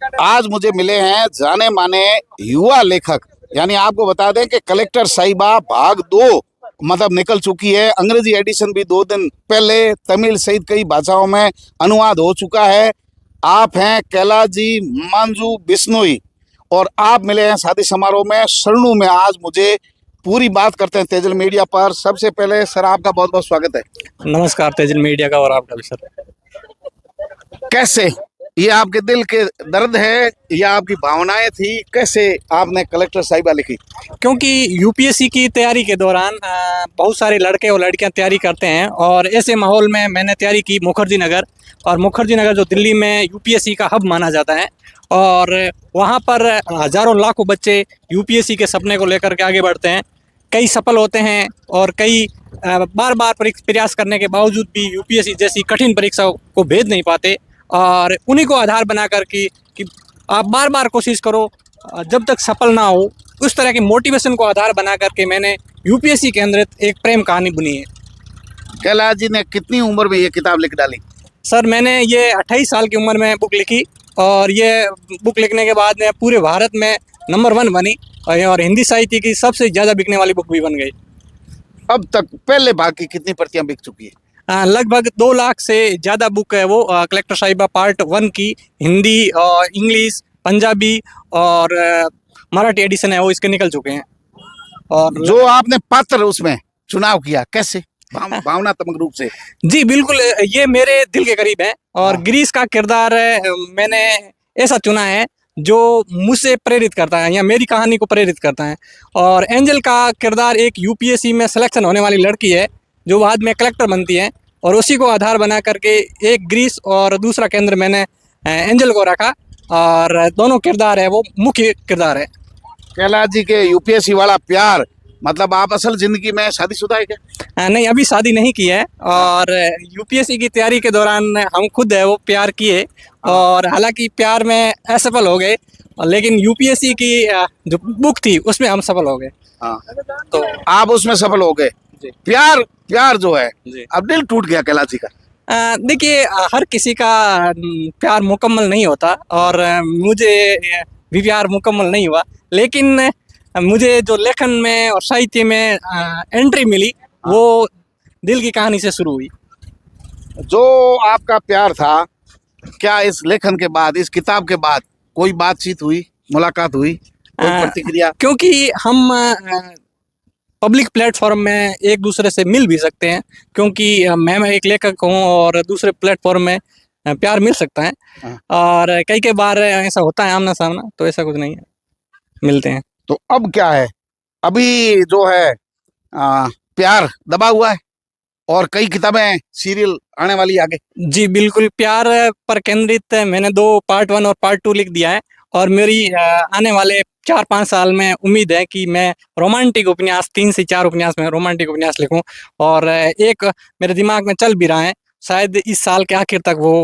आज मुझे मिले हैं जाने माने युवा लेखक। यानी आपको बता दें कि कलेक्टर साहिबा भाग 2 मतलब निकल चुकी है। अंग्रेजी एडिशन भी 2 दिन पहले तमिल सहित कई भाषाओं में अनुवाद हो चुका है। आप हैं कैलाजी मंजू बिश्नोई और आप मिले हैं शादी समारोह में शरणू में। आज मुझे पूरी बात करते हैं तेजल मीडिया पर। सबसे पहले सर आपका बहुत बहुत स्वागत है। नमस्कार तेजल मीडिया का और आपका भी सर। कैसे ये आपके दिल के दर्द है या आपकी भावनाएं थी, कैसे आपने कलेक्टर साहिबा लिखी? क्योंकि यूपीएससी की तैयारी के दौरान बहुत सारे लड़के और लड़कियां तैयारी करते हैं और ऐसे माहौल में मैंने तैयारी की मुखर्जी नगर। और मुखर्जी नगर जो दिल्ली में यूपीएससी का हब माना जाता है और वहां पर हज़ारों लाखों बच्चे यूपीएससी के सपने को लेकर के आगे बढ़ते हैं। कई सफल होते हैं और कई बार बार प्रयास करने के बावजूद भी यूपीएससी जैसी कठिन परीक्षा को भेद नहीं पाते। और उन्हीं को आधार बना कर कि आप बार बार कोशिश करो जब तक सफल ना हो, उस तरह के मोटिवेशन को आधार बना करके मैंने यूपीएससी केंद्रित एक प्रेम कहानी बुनी है। कैलाश जी ने कितनी उम्र में ये किताब लिख डाली? सर मैंने ये 28 साल की उम्र में बुक लिखी और ये बुक लिखने के बाद में पूरे भारत में नंबर 1 बनी और हिंदी साहित्य की सबसे ज़्यादा बिकने वाली बुक भी बन गई। अब तक पहले भाग की कितनी प्रतियां बिक चुकी है? लगभग 2 लाख से ज़्यादा बुक है वो कलेक्टर साहिबा पार्ट 1 की हिंदी और इंग्लिश पंजाबी और मराठी एडिशन है वो इसके निकल चुके हैं। और जो आपने पात्र उसमें चुनाव किया कैसे भावनात्मक रूप से? जी बिल्कुल, ये मेरे दिल के करीब है और गिरीश का किरदार मैंने ऐसा चुना है जो मुझसे प्रेरित करता है या मेरी कहानी को प्रेरित करता है। और एंजल का किरदार एक यूपीएससी में सिलेक्शन होने वाली लड़की है जो बाद में कलेक्टर बनती है और उसी को आधार बना करके एक गिरीश और दूसरा केंद्र मैंने एंजल को रखा और दोनों किरदार है वो मुख्य किरदार है। कैलाश जी के यूपीएससी वाला प्यार मतलब आप असल जिंदगी में शादीशुदा है क्या? नहीं, अभी शादी नहीं की है और यूपीएससी की तैयारी के दौरान हम खुद है वो प्यार किए और हालांकि प्यार में असफल हो गए, लेकिन यूपीएससी की जो बुक थी उसमें हम सफल हो गए। हाँ, तो आप उसमें सफल हो गए। जी प्यार प्यार जो है जी अब दिल टूट गया कैलाश जी का। देखिए, हर किसी का प्यार मुकम्मल नहीं होता और मुझे भी प्यार मुकम्मल नहीं हुआ, लेकिन मुझे जो लेखन में और साहित्य में एंट्री मिली वो दिल की कहानी से शुरू हुई। जो आपका प्यार था, क्या इस लेखन के बाद, इस किताब के बाद कोई बातचीत हुई, मुलाकात हुई, कोई प्रतिक्रिया? क्योंकि हम पब्लिक प्लेटफॉर्म में एक दूसरे से मिल भी सकते हैं, क्योंकि मैं एक लेखक हूँ और दूसरे प्लेटफॉर्म में प्यार मिल सकता है। और कई बार ऐसा होता है आमना सामना, तो ऐसा कुछ नहीं है, मिलते हैं। तो अब क्या है? अभी जो है प्यार दबा हुआ है और कई किताबें सीरियल आने वाली आगे। जी बिल्कुल, प्यार पर केंद्रित मैंने 2 पार्ट 1 और पार्ट 2 लिख दिया है और मेरी आने वाले 4-5 साल में उम्मीद है कि मैं रोमांटिक उपन्यास 3 से 4 उपन्यास में रोमांटिक उपन्यास लिखूं और एक मेरे दिमाग में चल भी रहा है, शायद इस साल के आखिर तक वो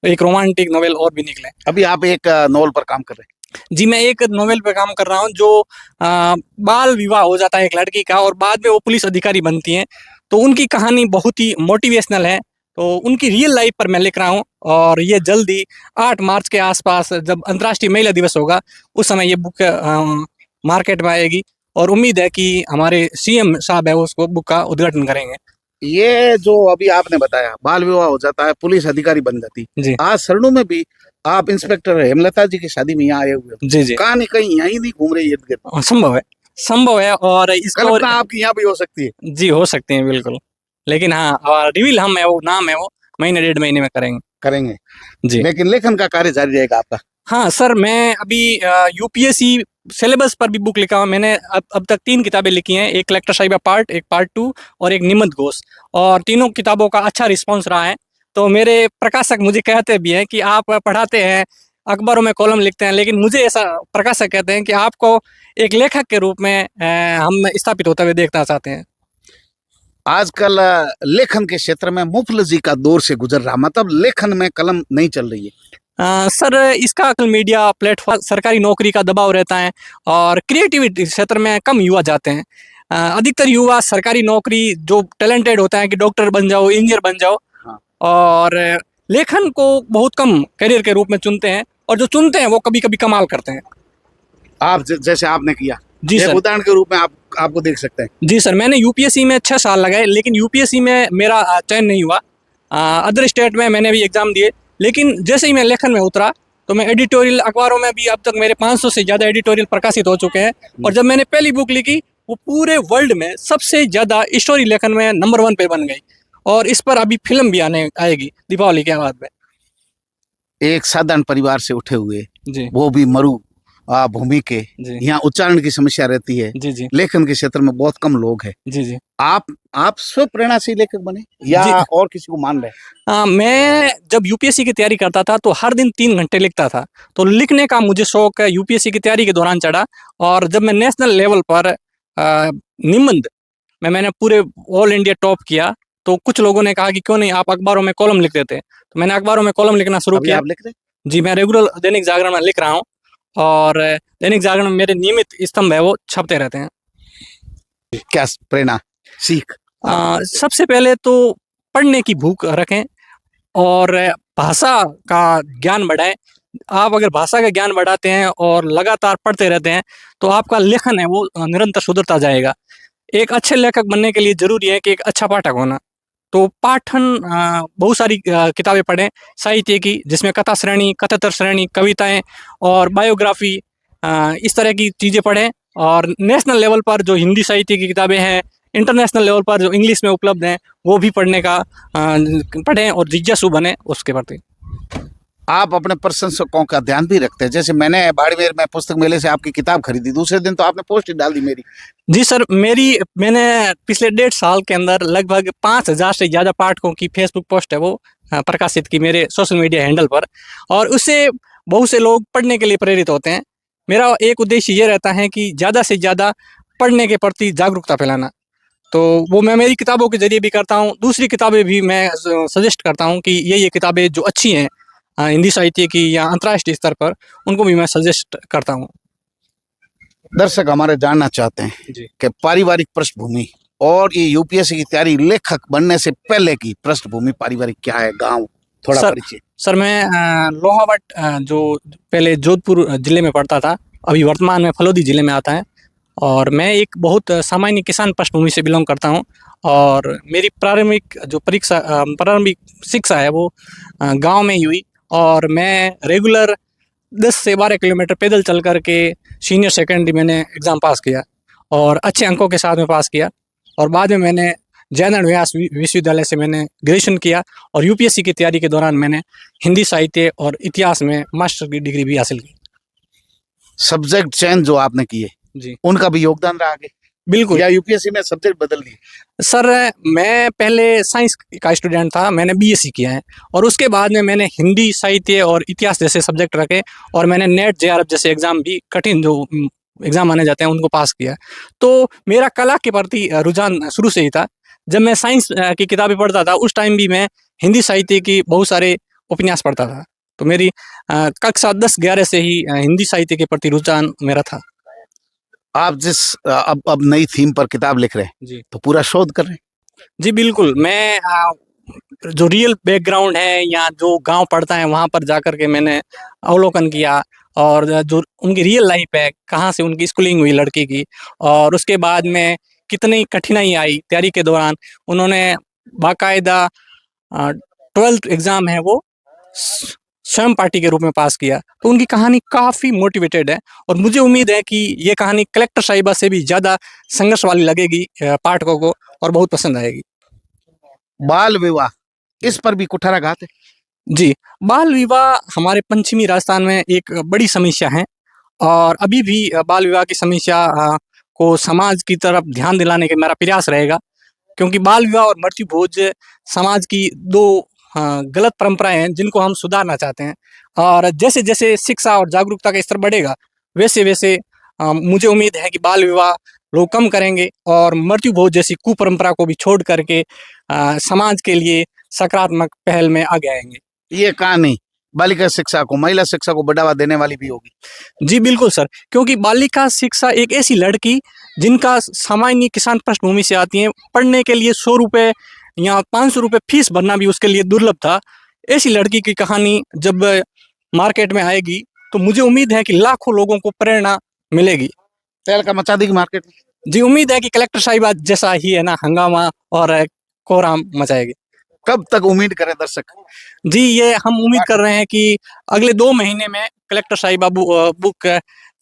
एक रोमांटिक नोवेल और भी निकले। अभी आप एक नॉवल पर काम कर रहे हैं? जी, मैं एक नोवेल पे काम कर रहा हूँ जो बाल विवाह हो जाता है एक लड़की का और बाद में वो पुलिस अधिकारी बनती हैं, तो उनकी कहानी बहुत ही मोटिवेशनल है। तो उनकी रियल लाइफ पर मैं लिख रहा हूँ और ये जल्दी 8 मार्च के आसपास जब अंतर्राष्ट्रीय महिला दिवस होगा उस समय ये बुक मार्केट में आएगी और उम्मीद है कि हमारे सीएम साहब है उसको बुक का उद्घाटन करेंगे। ये जो अभी आपने बताया बाल विवाह हो जाता है, पुलिस अधिकारी बन जाती, जी आज शरणू में भी आप इंस्पेक्टर हेमलता जी की शादी में यहाँ आए हुए हो। जी जी, कहानी कहीं यहीं नहीं घूम रही इर्द गिर्द? संभव है और इसको कल्पना आपकी यहाँ भी हो सकती है। जी हो सकते हैं बिल्कुल, लेकिन हाँ रिवील हम है वो नाम है वो महीने 1.5 महीने में करेंगे जी। लेकिन लेखन का कार्य जारी रहेगा आपका? हाँ सर, मैं अभी यूपीएससी सिलेबस पर भी बुक लिखा हूँ। मैंने अब तक 3 किताबें लिखी हैं, एक कलेक्टर साहिबा पार्ट, एक पार्ट 2 और एक निमत घोष, और तीनों किताबों का अच्छा रिस्पांस रहा है। तो मेरे प्रकाशक मुझे कहते भी हैं कि आप पढ़ाते हैं, अखबारों में कॉलम लिखते हैं, लेकिन मुझे ऐसा प्रकाशक कहते हैं कि आपको एक लेखक के रूप में हम स्थापित होते हुए देखना चाहते हैं। आजकल लेखन के क्षेत्र में मुफलजी का दौर से गुजर रहा, मतलब लेखन में कलम नहीं चल रही है। सर इसका अकल मीडिया प्लेटफॉर्म, सरकारी नौकरी का दबाव रहता है और क्रिएटिविटी क्षेत्र में कम युवा जाते हैं। अधिकतर युवा सरकारी नौकरी जो टैलेंटेड होता है कि डॉक्टर बन जाओ, इंजीनियर बन जाओ, हाँ। और लेखन को बहुत कम करियर के रूप में चुनते हैं और जो चुनते हैं वो कभी कभी कमाल करते हैं। आप जैसे आपने किया, जी एक सर। उदाहरण के रूप में आपको देख सकते हैं। जी सर, मैंने यूपीएससी में 6 साल लगाए, लेकिन यूपीएससी में मेरा चयन नहीं हुआ। अदर स्टेट में मैंने भी एग्ज़ाम दिए, लेकिन जैसे ही मैं लेखन में उतरा तो मैं एडिटोरियल अखबारों में भी अब तक मेरे 500 से ज़्यादा एडिटोरियल प्रकाशित हो चुके हैं। और जब मैंने पहली बुक लिखी, वो पूरे वर्ल्ड में सबसे ज़्यादा स्टोरी लेखन में नंबर 1 पे बन गई, और इस पर अभी फिल्म भी आने आएगी दीपावली के बाद में। एक साधारण परिवार से उठे हुए, जी वो भी मरु भूमि के, जी यहाँ उच्चारण की समस्या रहती है, जी जी लेखन के क्षेत्र में बहुत कम लोग हैं। जी जी आप स्व प्रेरणा से लेखक बने या जी। और किसी को मान रहे? मैं जब यूपीएससी की तैयारी करता था तो हर दिन 3 घंटे लिखता था। तो लिखने का मुझे शौक यूपीएससी की तैयारी के दौरान चढ़ा, और जब मैं नेशनल लेवल पर निबंध में मैंने पूरे ऑल इंडिया टॉप किया, तो कुछ लोगों ने कहा कि क्यों नहीं आप अखबारों में कॉलम लिख देते। तो मैंने अखबारों में कॉलम लिखना शुरू अभी किया। आप लिख रहे जी, मैं रेगुलर दैनिक जागरण में लिख रहा हूँ, और दैनिक जागरण में मेरे नियमित स्तंभ है वो छपते रहते हैं। हैं? क्या प्रेरणा सीख? सबसे पहले तो पढ़ने की भूख रखें, और भाषा का ज्ञान बढ़ाएं। आप अगर भाषा का ज्ञान बढ़ाते हैं और लगातार पढ़ते रहते हैं, तो आपका लेखन है वो निरंतर सुधरता जाएगा। एक अच्छे लेखक बनने के लिए ज़रूरी है कि एक अच्छा पाठक होना। तो पाठन बहुत सारी किताबें पढ़ें साहित्य की, जिसमें कथा श्रेणी, कथातर श्रेणी, कविताएँ और बायोग्राफी, इस तरह की चीज़ें पढ़ें। और नेशनल लेवल पर जो हिंदी साहित्य की किताबें हैं, इंटरनेशनल लेवल पर जो इंग्लिश में उपलब्ध हैं, वो भी पढ़ने का पढ़ें और जिज्ञासु बने उसके प्रति। आप अपने प्रशंसकों का ध्यान भी रखते हैं? जैसे मैंने बाड़मेर में पुस्तक मेले से आपकी किताब खरीदी, दूसरे दिन तो आपने पोस्ट ही डाल दी मेरी। जी सर, मैंने पिछले 1.5 साल के अंदर लगभग 5,000 से ज़्यादा पाठकों की फेसबुक पोस्ट है वो प्रकाशित की मेरे सोशल मीडिया हैंडल पर, और उससे बहुत से लोग पढ़ने के लिए प्रेरित होते हैं। मेरा एक उद्देश्य ये रहता है कि ज़्यादा से ज़्यादा पढ़ने के प्रति जागरूकता फैलाना। तो वो मैं मेरी किताबों के ज़रिए भी करता हूँ, दूसरी किताबें भी मैं सजेस्ट करता हूँ कि ये किताबें जो अच्छी हैं हिंदी साहित्य की या अंतर्राष्ट्रीय स्तर पर, उनको भी मैं सजेस्ट करता हूँ। दर्शक हमारे जानना चाहते हैं जी कि पारिवारिक पृष्ठभूमि और ये यूपीएससी की तैयारी लेखक बनने से पहले की पृष्ठभूमि पारिवारिक क्या है, गांव थोड़ा सर, परिचय। सर मैं लोहावट जो पहले जोधपुर ज़िले में पड़ता था, अभी वर्तमान में फलोदी ज़िले में आता है, और मैं एक बहुत सामान्य किसान पृष्ठभूमि से बिलोंग करता हूँ। और मेरी प्रारंभिक शिक्षा है वो गांव में ही हुई, और मैं रेगुलर 10 से 12 किलोमीटर पैदल चल कर के सीनियर सेकेंडरी मैंने एग्ज़ाम पास किया, और अच्छे अंकों के साथ में पास किया। और बाद में मैंने जयनारायण व्यास विश्वविद्यालय से मैंने ग्रेजुएशन किया, और यूपीएससी की तैयारी के दौरान मैंने हिंदी साहित्य और इतिहास में मास्टर की डिग्री भी हासिल की। सब्जेक्ट चयन जो आपने किए, जी उनका भी योगदान रहा आगे, बिल्कुल। या यूपीएससी में सब्जेक्ट बदल दिए? सर, मैं पहले साइंस का स्टूडेंट था, मैंने बीएससी किया है, और उसके बाद में मैंने हिंदी साहित्य और इतिहास जैसे सब्जेक्ट रखे, और मैंने नेट जेआरएफ जैसे एग्ज़ाम भी, कठिन जो एग्ज़ाम माने जाते हैं, उनको पास किया। तो मेरा कला के प्रति रुझान शुरू से ही था। जब मैं साइंस की किताबें पढ़ता था, उस टाइम भी मैं हिंदी साहित्य की बहुत सारे उपन्यास पढ़ता था। तो मेरी कक्षा 10-11 से ही हिंदी साहित्य के प्रति रुझान मेरा था। आप जिस अब नई थीम पर किताब लिख रहे हैं, जी तो पूरा शोध कर रहे हैं? जी बिल्कुल। मैं जो रियल बैकग्राउंड है या जो गांव पड़ता है, वहाँ पर जाकर के मैंने अवलोकन किया, और जो उनकी रियल लाइफ है, कहाँ से उनकी स्कूलिंग हुई लड़की की, और उसके बाद में कितनी कठिनाई आई तैयारी के दौरान। उन्होंने बाकायदा 12th एग्ज़ाम है वो स्वयं पार्टी के रूप में पास किया। तो उनकी कहानी काफ़ी मोटिवेटेड है, और मुझे उम्मीद है कि ये कहानी कलेक्टर साहिबा से भी ज़्यादा संघर्ष वाली लगेगी पाठकों को, और बहुत पसंद आएगी। बाल विवाह, इस पर भी कुठाराघात है? जी, बाल विवाह हमारे पश्चिमी राजस्थान में एक बड़ी समस्या है, और अभी भी बाल विवाह की समस्या को समाज की तरफ ध्यान दिलाने का मेरा प्रयास रहेगा, क्योंकि बाल विवाह और मृत्यु भोज समाज की 2 गलत परंपराएं हैं, जिनको हम सुधारना चाहते हैं। और जैसे जैसे शिक्षा और जागरूकता का स्तर बढ़ेगा, वैसे वैसे मुझे उम्मीद है कि बाल विवाह लोग कम करेंगे, और मृत्यु भोज जैसी कुपरंपरा को भी छोड़ करके समाज के लिए सकारात्मक पहल में आगे आएंगे। ये कहानी बालिका शिक्षा को, महिला शिक्षा को बढ़ावा देने वाली भी होगी। जी बिल्कुल सर, क्योंकि बालिका शिक्षा एक ऐसी लड़की जिनका सामान्य किसान पृष्ठभूमि से आती है, पढ़ने के लिए 100 रुपये या 500 रुपये फीस भरना भी उसके लिए दुर्लभ था। ऐसी लड़की की कहानी जब मार्केट में आएगी तो मुझे उम्मीद है कि लाखों लोगों को प्रेरणा मिलेगी। तहलका मचा देगी मार्केट में। जी, उम्मीद है कि कलेक्टर साहिबा जैसा ही है ना हंगामा और कोहराम मचाएगी। कब तक उम्मीद करें दर्शक? जी, ये हम उम्मीद कर रहे हैं कि अगले 2 महीने में कलेक्टर साहिबा बुक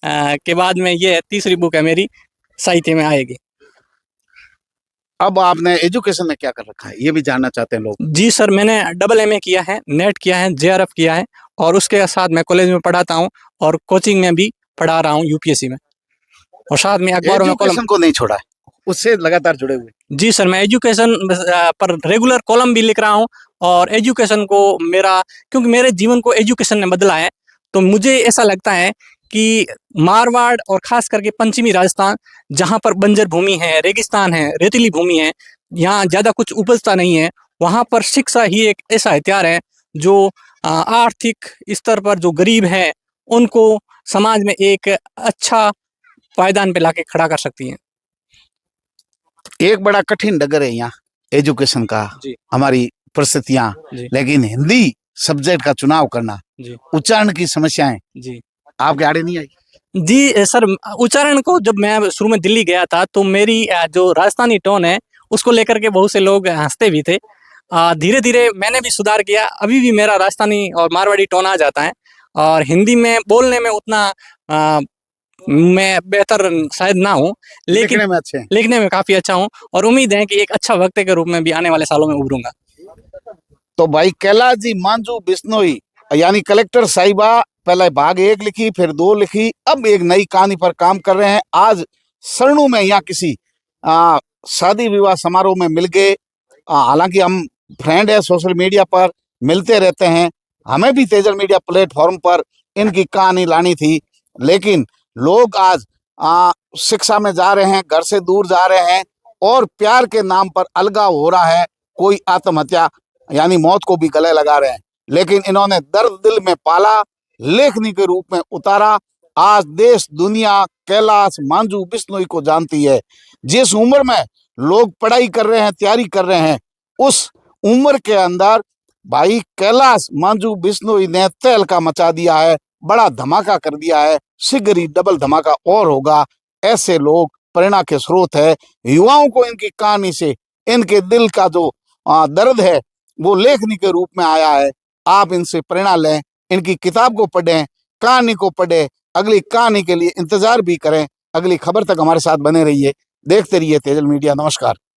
के बाद में ये तीसरी बुक है मेरी, साहित्य में आएगी। अब आपने एजुकेशन में क्या कर रखा है, ये भी जानना चाहते हैं लोग। जी सर, मैंने डबल एमए किया है, नेट किया है, जेआरएफ किया है और उसके साथ मैं कॉलेज में पढ़ाता हूँ और कोचिंग में भी पढ़ा रहा हूँ यूपीएससी में, और साथ में अखबारों में कॉलम। एजुकेशन को नहीं छोड़ा है, उससे लगातार जुड़े हुए। जी सर, मैं एजुकेशन पर रेगुलर कॉलम भी लिख रहा हूँ और एजुकेशन को मेरा, क्योंकि मेरे जीवन को एजुकेशन ने बदला है, तो मुझे ऐसा लगता है कि मारवाड़ और खास करके पश्चिमी राजस्थान, जहाँ पर बंजर भूमि है, रेगिस्तान है, रेतीली भूमि है, यहाँ ज़्यादा कुछ उपजता नहीं है, वहाँ पर शिक्षा ही एक ऐसा हथियार है जो आर्थिक स्तर पर जो गरीब है उनको समाज में एक अच्छा पायदान पे लाके खड़ा कर सकती है। एक बड़ा कठिन डगर है यहाँ एजुकेशन का, जी हमारी परिस्थितियां, जी लेकिन हिंदी सब्जेक्ट का चुनाव करना, जी उच्चारण की समस्याएं जी आपके आड़े नहीं आई? जी सर, उच्चारण को जब मैं शुरू में दिल्ली गया था तो मेरी जो राजस्थानी टोन है उसको लेकर के बहुत से लोग हंसते भी थे। धीरे धीरे मैंने भी सुधार किया, अभी भी मेरा राजस्थानी और मारवाड़ी टोन आ जाता है और हिंदी में बोलने में उतना मैं बेहतर शायद ना हूँ, लेकिन लिखने में अच्छे हैं। लिखने में काफ़ी अच्छा हूँ और उम्मीद है कि एक अच्छा वक्ता के रूप में भी आने वाले सालों में उभरूंगा। तो भाई कैलाश जी मांझू बिश्नोई यानी कलेक्टर साहिबा, पहले भाग 1 लिखी, फिर 2 लिखी, अब एक नई कहानी पर काम कर रहे हैं। आज सरनू में यहाँ किसी शादी विवाह समारोह में मिल गए। हालांकि हम फ्रेंड है, सोशल मीडिया पर मिलते रहते हैं, हमें भी तेजल मीडिया प्लेटफॉर्म पर इनकी कहानी लानी थी, लेकिन लोग आज शिक्षा में जा रहे हैं, घर से दूर जा रहे हैं और प्यार के नाम पर अलगाव हो रहा है, कोई आत्महत्या यानी मौत को भी गले लगा रहे हैं। लेकिन इन्होंने दर्द दिल में पाला, लेखनी के रूप में उतारा। आज देश दुनिया कैलाश मांझू बिश्नोई को जानती है। जिस उम्र में लोग पढ़ाई कर रहे हैं, तैयारी कर रहे हैं, उस उम्र के अंदर भाई कैलाश मांझू बिश्नोई ने तहलका मचा दिया है, बड़ा धमाका कर दिया है। शीघ्र ही डबल धमाका और होगा। ऐसे लोग प्रेरणा के स्रोत है। युवाओं को इनकी कहानी से इनके दिल का जो दर्द है वो लेखनी के रूप में आया है। आप इनसे प्रेरणा लें, इनकी किताब को पढ़ें, कहानी को पढ़ें, अगली कहानी के लिए इंतजार भी करें। अगली खबर तक हमारे साथ बने रहिए, देखते रहिए तेजल मीडिया। नमस्कार।